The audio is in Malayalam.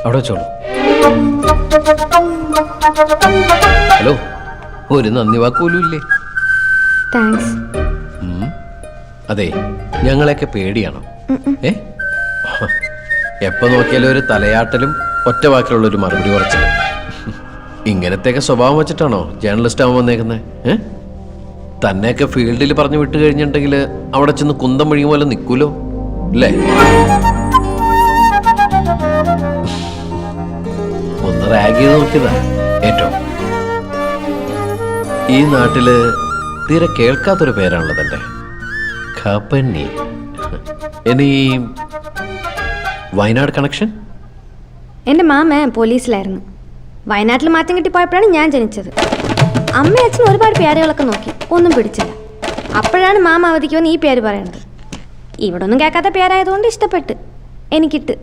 അവിടെ വെച്ചോളൂ. ഹലോ, ഒരു നന്ദി വാക്കുപോലും ഇല്ലേ? താങ്ക്സ്. അതെ, ഞങ്ങളെയൊക്കെ പേടിയാണോ? എപ്പോ നോക്കിയാലും ഒരു തലയാട്ടലും ഒറ്റ വാക്കിലുള്ളൊരു മറുപടി കുറച്ചില്ല. ഇങ്ങനത്തെയൊക്കെ സ്വഭാവം വെച്ചിട്ടാണോ ജേർണലിസ്റ്റ് ആവാൻ വന്നേക്കുന്നത്? തന്നെയൊക്കെ ഫീൽഡിൽ പറഞ്ഞു വിട്ട് കഴിഞ്ഞിട്ടുണ്ടെങ്കിൽ അവിടെ ചെന്ന് കുന്തം വഴിയും പോലെ നിൽക്കൂലോ അല്ലേ? ഒന്ന് റാഗ് ചെയ്ത് നോക്കിയതാ ഏറ്റവും. ഈ നാട്ടില് തീരെ കേൾക്കാത്തൊരു പേരാണല്ലോ തന്റെ ഖപ്പന്നി. ഇനി വയനാട് കണക്ഷൻ? എൻ്റെ മാമ പോലീസിലായിരുന്നു. വയനാട്ടിൽ മാറ്റം കിട്ടിപ്പോയപ്പോഴാണ് ഞാൻ ജനിച്ചത്. അമ്മ അച്ഛൻ ഒരുപാട് പേരുകളൊക്കെ നോക്കി, ഒന്നും പിടിച്ചില്ല. അപ്പോഴാണ് മാമ അവധിക്ക് വന്ന് ഈ പേര് പറയണത്. ഇവിടെ ഒന്നും കേൾക്കാത്ത പേരായതുകൊണ്ട് ഇഷ്ടപ്പെട്ട് എനിക്കിട്ട്.